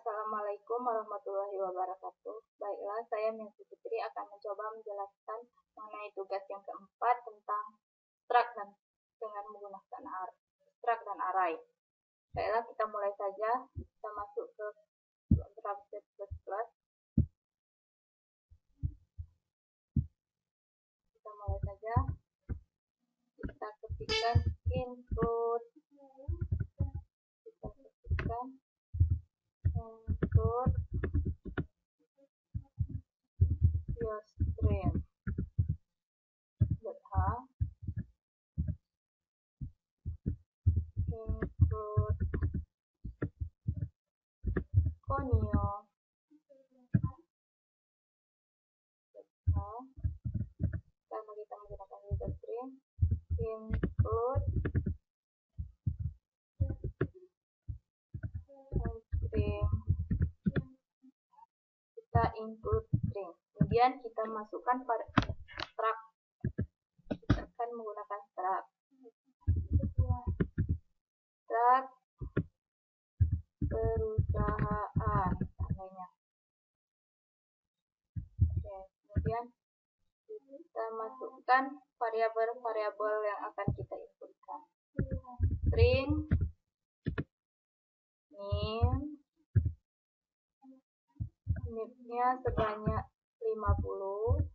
Assalamualaikum warahmatullahi wabarakatuh. Baiklah, saya Mianti Fitri akan mencoba menjelaskan mengenai tugas yang keempat tentang struct dan dengan menggunakan struct dan array. Baiklah, kita mulai saja. Kita masuk ke program C++. Kita mulai saja. Kita ketikkan input. Kita ketikkan input your string h input conio karena kita menggunakan user string input string, kita input string, kemudian kita masukkan pada struct. Kita akan menggunakan struct perusahaan namanya. Oke, kemudian kita masukkan variabel-variabel yang akan kita inputkan. String name-nya sebanyak 50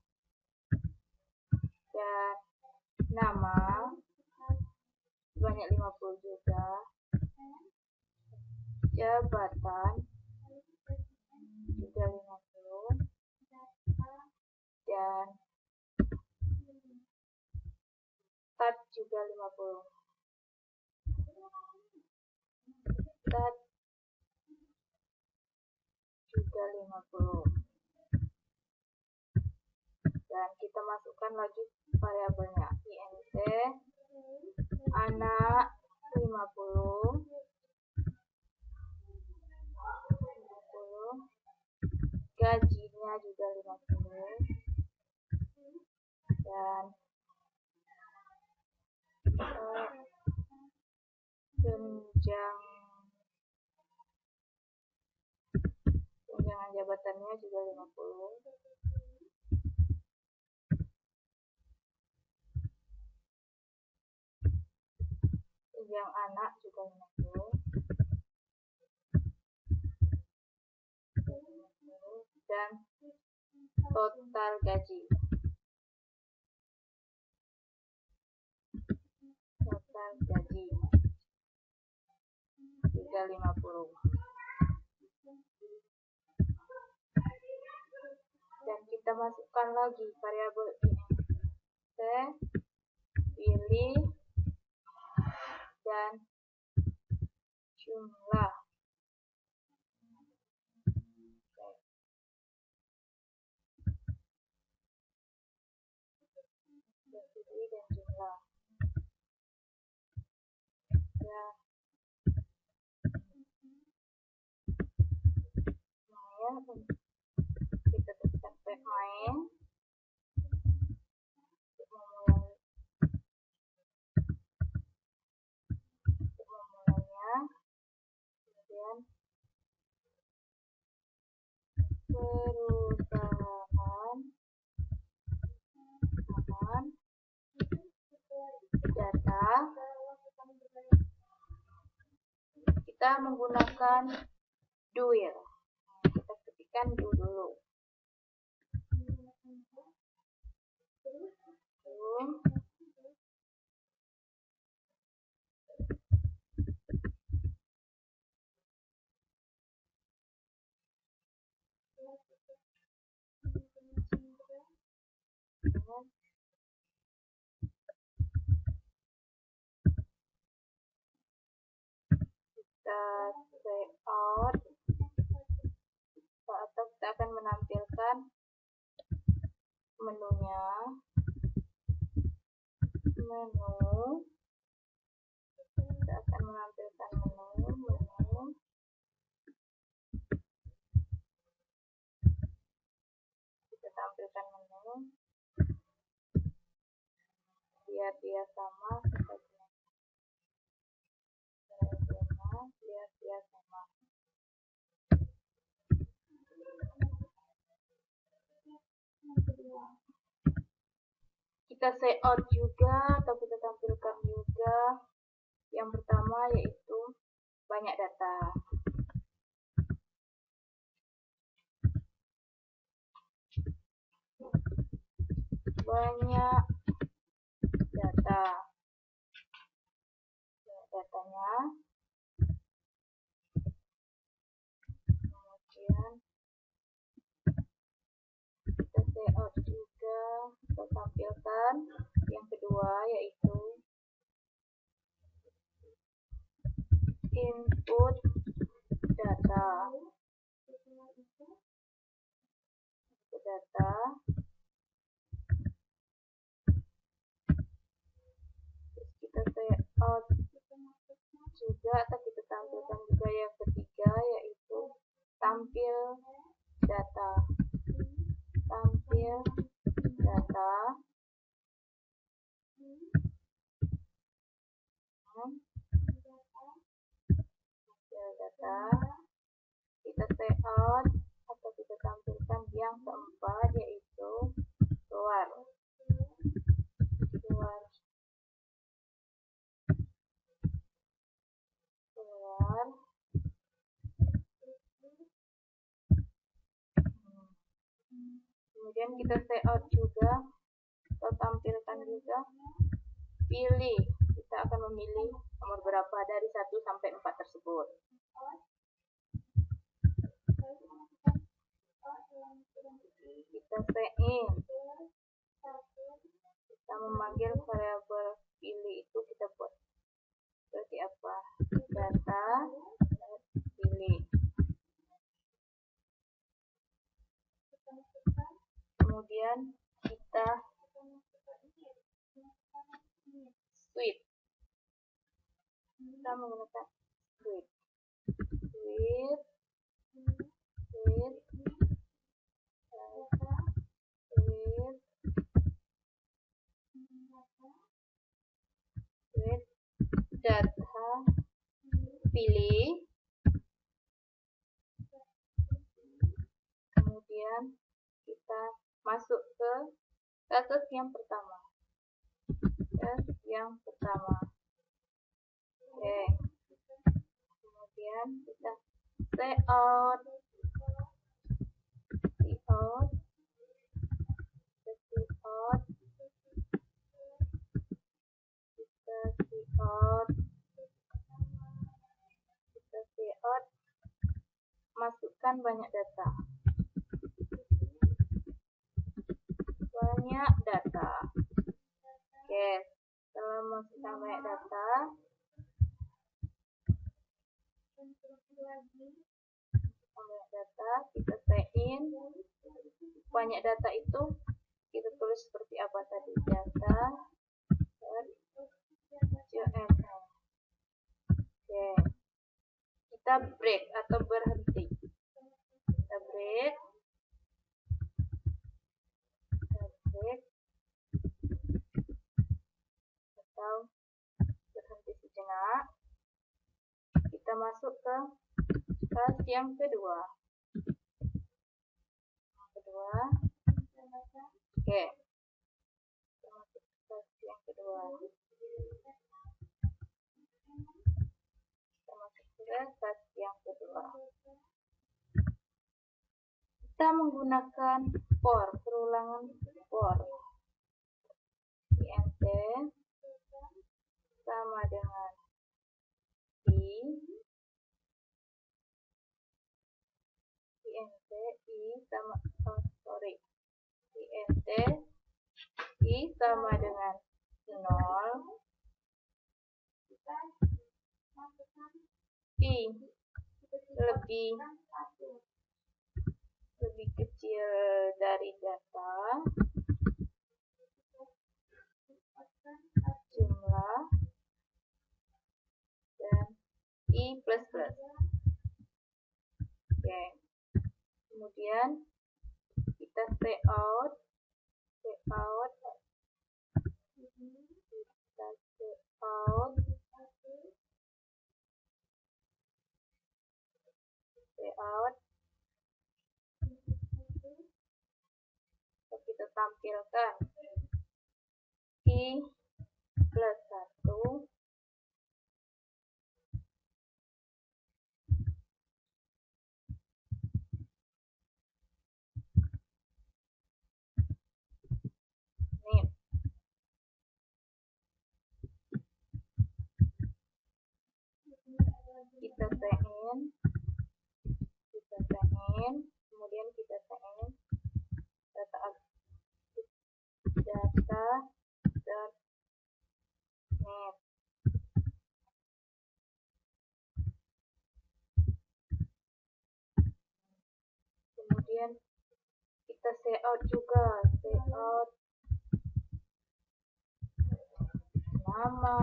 dan nama sebanyak 50 juga. Jabatan juga 50 dan stat juga 50. Stat juga 50. Dan kita masukkan lagi variabelnya int anak 50, gajinya juga 50 dan tunjangan jabatannya juga 50. Tunjang anak juga 50. Dan total gaji. Total gaji juga 50. Dan kita masukkan lagi variabel int pilih dan jumlah. Pilih dan jumlah. Ya. Kita tekan main untuk memulainya. Kemudian perusahaan data. Kita menggunakan duil. Kita ketikkan dulu. Kita say out atau kita akan menampilkan menunya. Kita akan menampilkan menu. Kita tampilkan menu biar dia sama. Biar dia sama. Kita say out juga atau kita tampilkan juga. Yang pertama yaitu banyak data. Banyak data. Datanya. Kemudian kita say out juga, kita tampilkan. Yang kedua yaitu input data. Kita say out juga atau kita tampilkan juga yang ketiga yaitu tampil data. Tampil data. Kita say out atau kita tampilkan yang keempat yaitu keluar. Kemudian kita say out juga atau tampilkan juga pilih. Kita akan memilih nomor berapa dari 1 sampai 4 tersebut. Kita say in. Kita memanggil variabel pilih itu kita buat seperti apa? Data pilih. Kemudian kita switch. Kita menggunakan switch data pilih. Kemudian kita masuk ke kasus yang pertama. Oke. Kemudian kita say out. Masukkan banyak data. Oke, setelah masukkan banyak data, kita say in. Banyak data itu kita tulis seperti apa tadi? Data JML. Oke. Kita break atau berhenti. Kita break atau berhenti sejenak. Kita masuk ke fase yang kedua. Oke. Kita masuk ke fase yang kedua. Kita menggunakan for, perulangan for. int sama dengan int i sama dengan 0, i lebih kecil dari data jumlah dan i plus plus. Oke. Kemudian kita say out kita tampilkan I plus 1 nih. Kita sein, kemudian kita sein data.net. Kemudian kita cout juga, cout nama,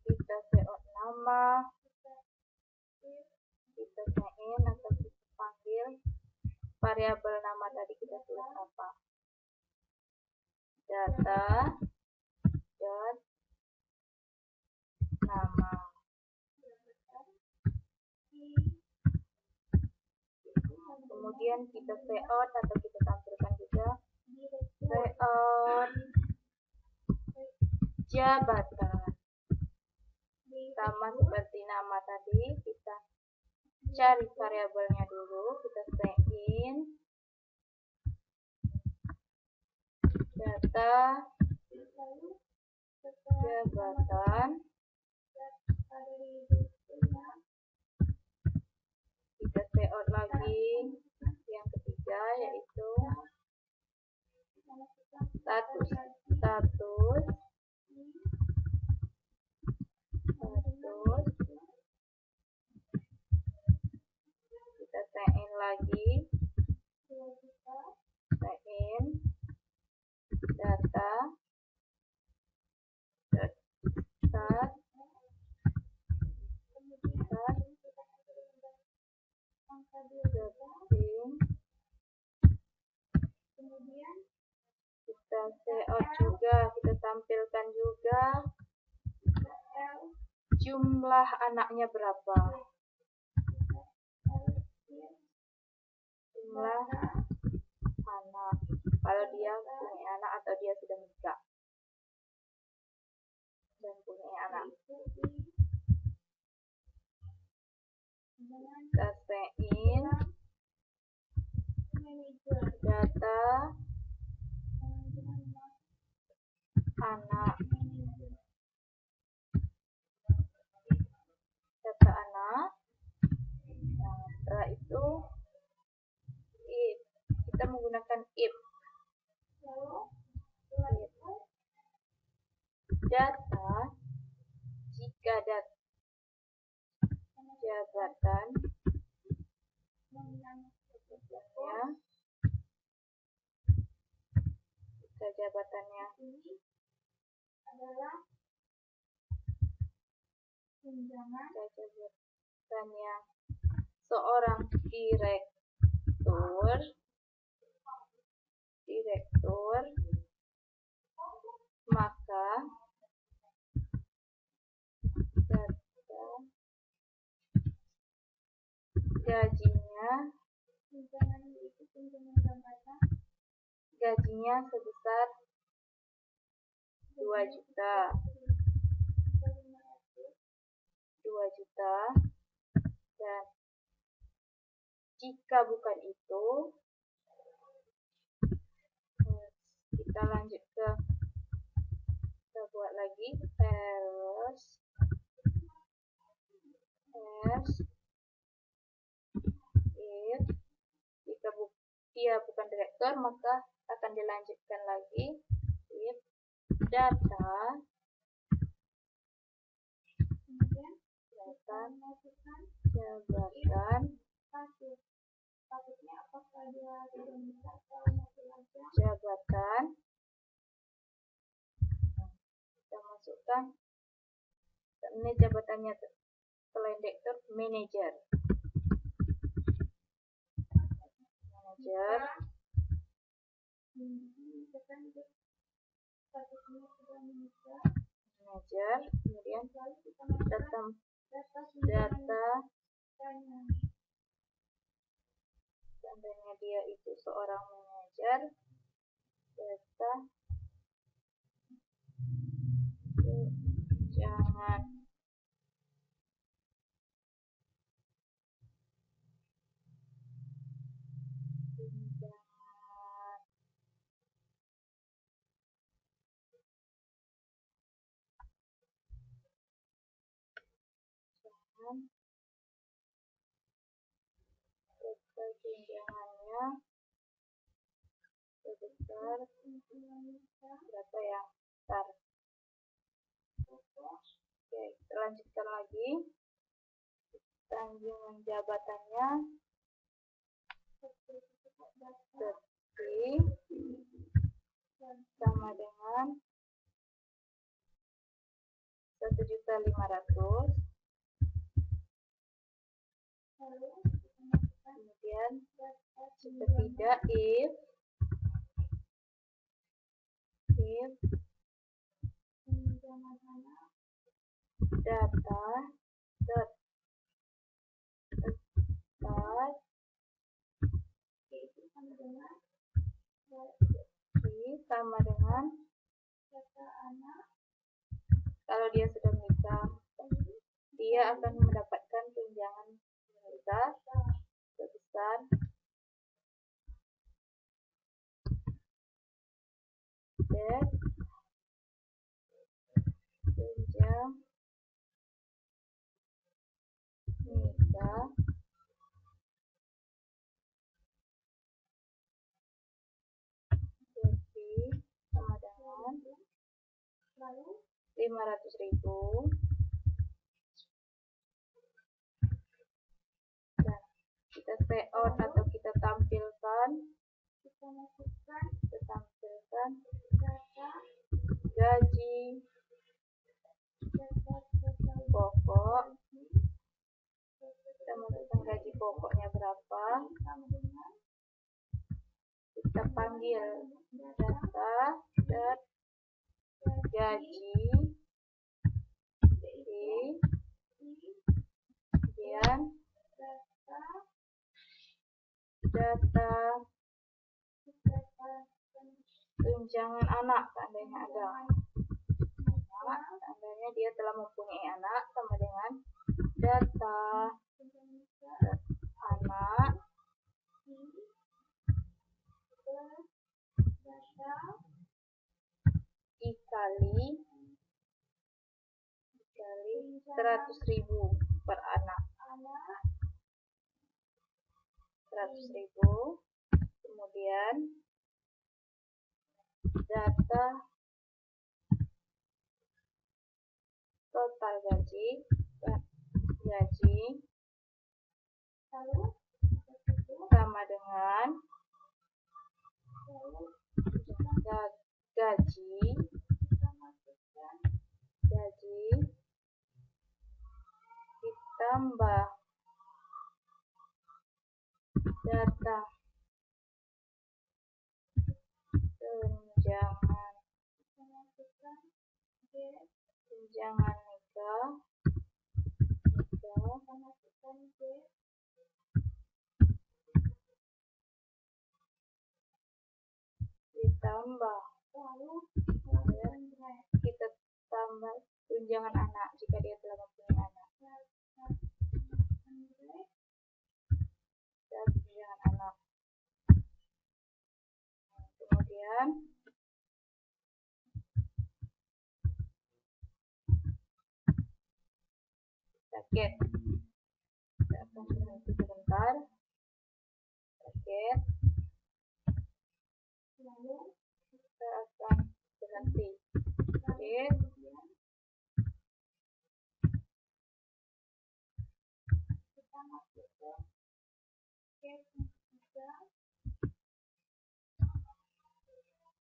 kita cout nama, kita sein atau kita panggil variabel nama tadi, kita tulis apa, data dot nama. Kemudian kita cout atau kita tampilkan juga cout jabatan, sama seperti nama tadi. Kita cari variabelnya dulu, kita sein data jabatan, kita cout lagi yang ketiga, yaitu status, kita sein lagi, sein data stat, kemudian kita cout juga, kita tampilkan juga jumlah anaknya berapa, jumlah anak, kalau dia punya anak atau dia sudah menikah dan punya anak. Kita sein data anak, Nah, setelah itu if, kita menggunakan if data, jika data jabatan ya, jika jabatannya adalah jabatannya seorang direktur, maka data gajinya sebesar 2 juta, dan jika bukan itu, kita lanjut ke, kita buat lagi else if, jika dia bukan direktur, maka akan dilanjutkan lagi if data jabatan, kita masukkan, ini jabatannya selain direktur, manajer, kemudian data seandainya dia itu seorang manajer, data tunjangan tunjangannya sebesar berapa ya? Bentar. Oke, kita lanjutkan lagi. Tanggungan jabatannya seperti sama dengan 1.500.000. Kemudian ketiga if data sama dengan kalau dia sudah menikah, dia akan mendapatkan tunjangan menikah sebesar tunjangan nikah sama dengan 500.000. Dan kita stay out atau kita tampilkan gaji pokok. Kita masukkan gaji pokoknya berapa, kita panggil data gaji kemudian data tunjangan anak seandainya ada anak, seandainya dia telah mempunyai anak, sama dengan data anak dikali 100.000 per anak. 100.000. Kemudian data total gaji sama dengan gaji ditambah data tunjangan nikah ditambah kita tambah tunjangan anak jika dia telah mempunyai anak. Dan tunjangan anak. Kemudian target. Kita akan berhenti sebentar. Target. Lalu kita akan berhenti. Target. Kita masuk ke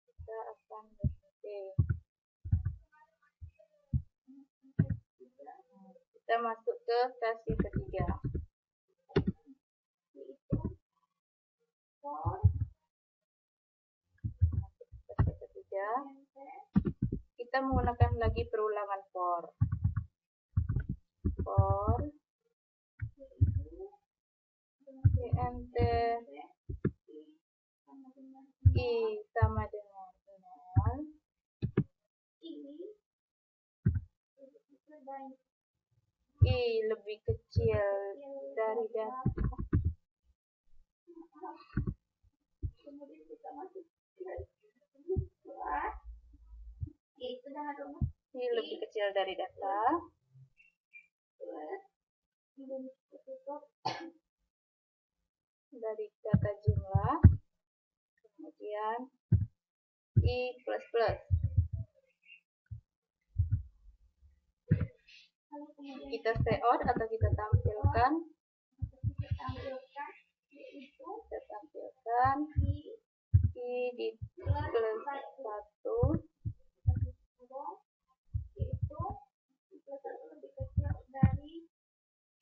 kita akan berhenti. Kita masuk ke kasih ketiga. Kasih ketiga. Kita menggunakan lagi perulangan for. For int I sama dengan 0. I lebih kecil dari data. Kemudian kita masuk I lebih kecil dari data. Dari data jumlah. Kemudian I plus plus. Kita say out atau kita tampilkan. Kita tampilkan I di plus 1.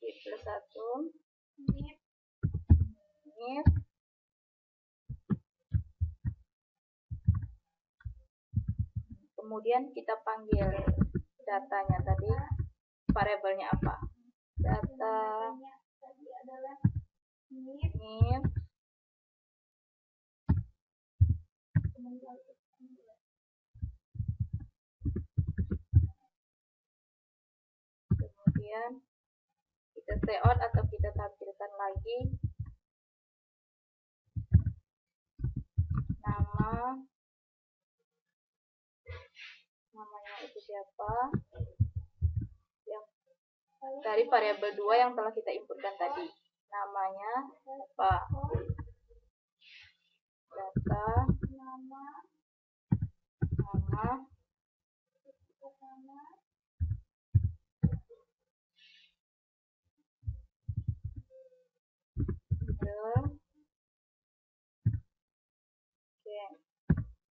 I plus 1. Ini. Kemudian kita panggil datanya tadi, variabelnya apa? Data nif. Kemudian kita say out atau kita tampilkan lagi namanya itu siapa, yang dari variabel 2 yang telah kita inputkan tadi, namanya apa, data nama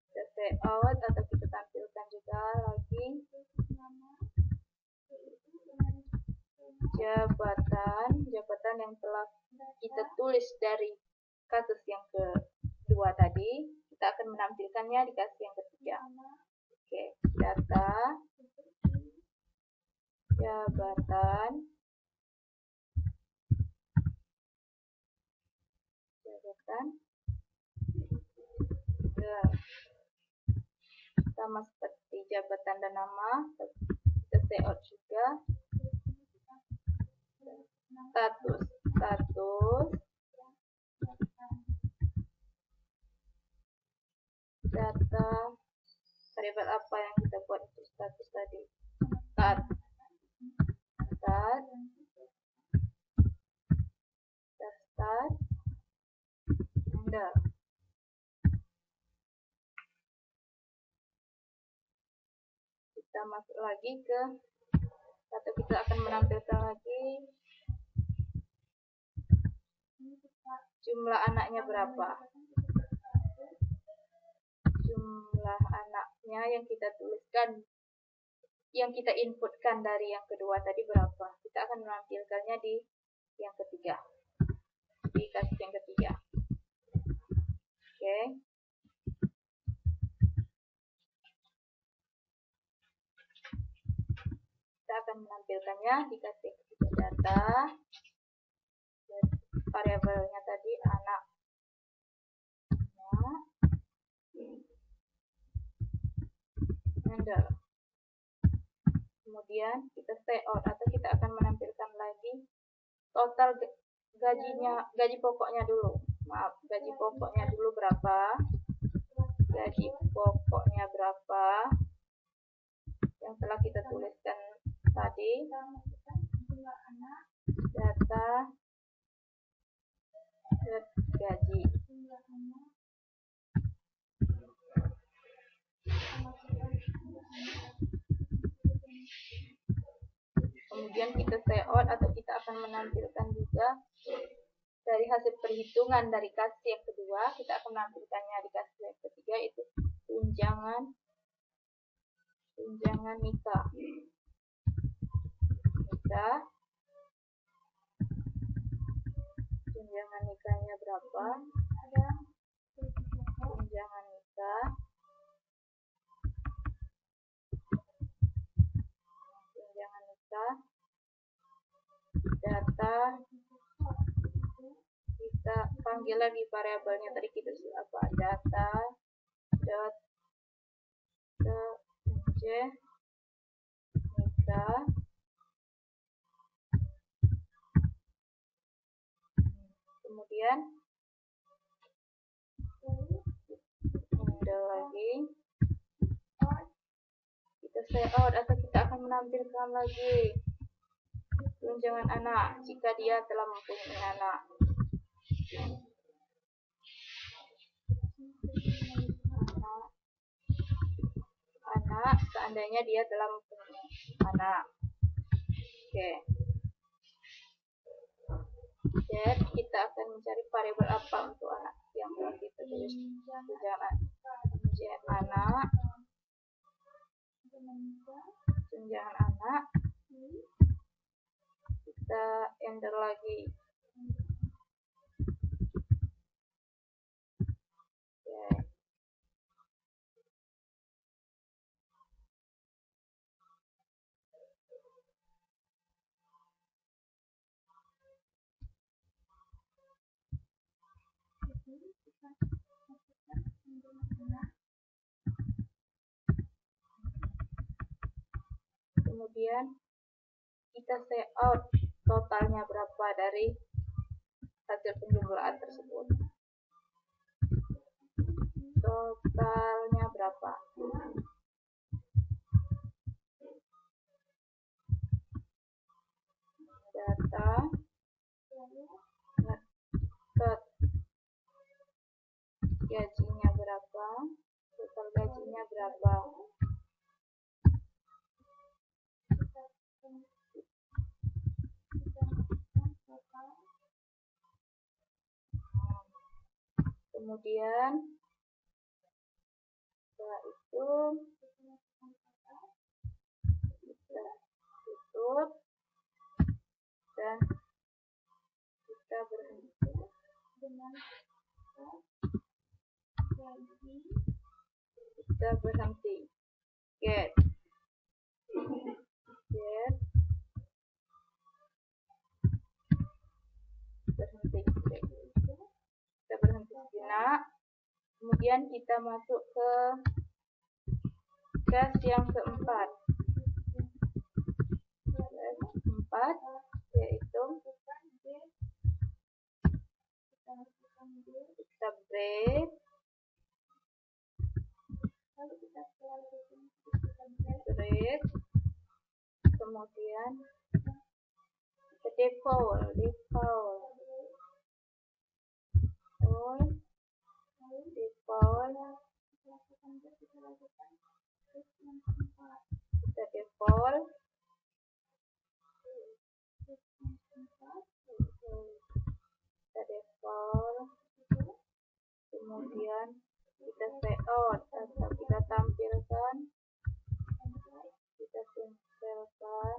kita say out atau kita tampilkan juga lagi jabatan yang telah kita tulis dari kasus yang kedua tadi, kita akan menampilkannya di kasus yang ketiga. Oke, data jabatan sama seperti jabatan dan nama, kita say out juga. Status data variabel apa yang kita buat untuk status tadi, start ender. Kita masuk lagi ke, atau kita akan menampilkan lagi jumlah anaknya berapa. Jumlah anaknya yang kita tuliskan, yang kita inputkan dari yang kedua tadi berapa. Kita akan menampilkannya di yang ketiga, di kasus yang ketiga. Oke. Kita akan menampilkannya di kasus yang ketiga, data variabelnya tadi anaknya, ender. Kemudian kita say out atau kita akan menampilkan lagi total gaji pokoknya dulu. Gaji pokoknya dulu berapa? Gaji pokoknya berapa? Yang telah kita tuliskan tadi. Data gaji. Kemudian kita say out atau kita akan menampilkan juga dari hasil perhitungan dari kasus yang kedua, kita akan menampilkannya di kasus yang ketiga, itu tunjangan nikah. Tunjangan nikahnya berapa? Ada tunjangan nikah. Data kita panggil lagi variabelnya tadi kita apa, data dot ke Nika. Kemudian handle lagi, kita say out atau kita akan menampilkan lagi tunjangan anak jika dia telah mempunyai anak. Anak seandainya dia telah mempunyai anak. Oke. Dan kita akan mencari variabel apa untuk anak yang telah kita tulis. Tunjangan anak. Kita enter lagi. Oke. Kemudian kita say out totalnya berapa dari hasil penjumlahan tersebut. Totalnya berapa? Data ngeket gajinya berapa? Total gajinya berapa? Kemudian setelah itu kita tutup dan kita berhenti dengan kita berhenti get berhenti, kita berhenti sejenak. Kemudian kita masuk ke gas yang keempat, yaitu kita break kemudian kita default kemudian kita say out atau kita tampilkan, kita simpelkan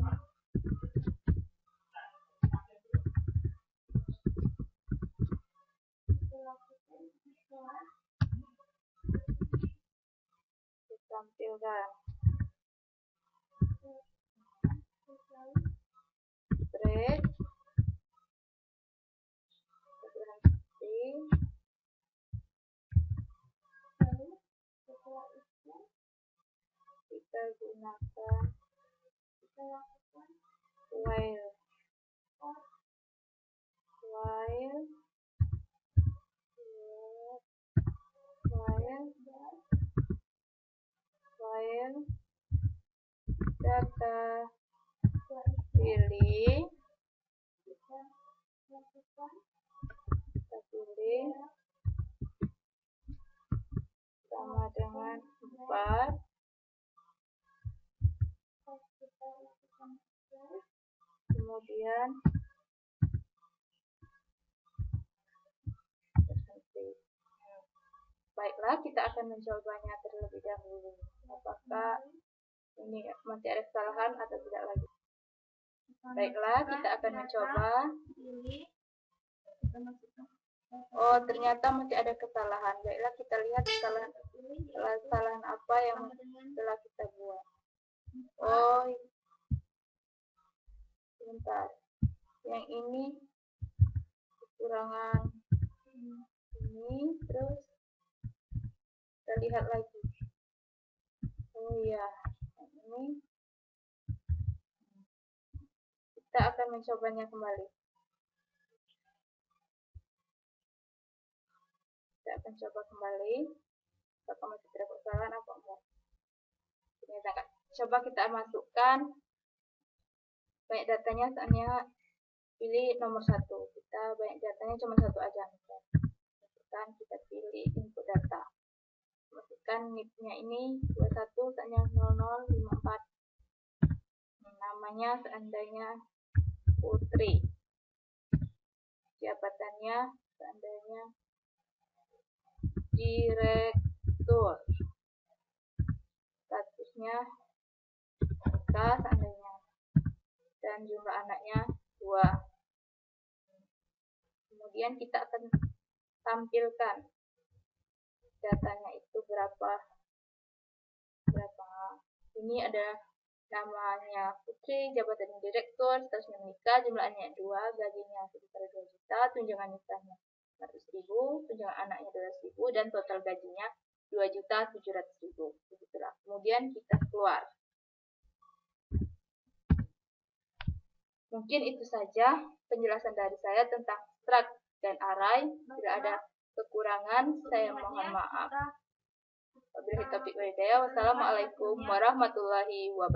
break berhenti. Kita gunakan while data pilih sama dengan 4, kemudian berhenti. Baiklah, kita akan mencobanya terlebih dahulu. Apakah ini masih ada kesalahan atau tidak lagi? Baiklah, kita akan mencoba. Oh, ternyata masih ada kesalahan. Baiklah, kita lihat kesalahan apa yang telah kita buat. Oh, sebentar. Yang ini kekurangan ini, terus Kita lihat lagi. Oh iya, ini kita akan mencobanya kembali. Kita akan coba kembali. Apakah masih terdapat kesalahan apa enggak? Coba kita masukkan banyak datanya, soalnya pilih nomor 1. Kita banyak datanya cuma 1 aja. Masukkan, kita pilih input data. Masukkan NIP-nya ini 21, soalnya 0054. Namanya seandainya Putri. Jabatannya seandainya direktur. Statusnya K seandainya. Dan jumlah anaknya 2. Kemudian kita akan tampilkan datanya itu berapa. Ini ada namanya Putri, jabatan direktur, statusnya menikah, jumlah anaknya 2, gajinya sekitar 2 juta, tunjangan nikahnya 100.000, tunjangan anaknya 200.000, dan total gajinya 2.700.000. Begitulah. Kemudian kita keluar. Mungkin itu saja penjelasan dari saya tentang struct dan array. Bila ada kekurangan, saya mohon maaf. Wabillahi taufiq wal hidayah. Wassalamualaikum warahmatullahi wabarakatuh.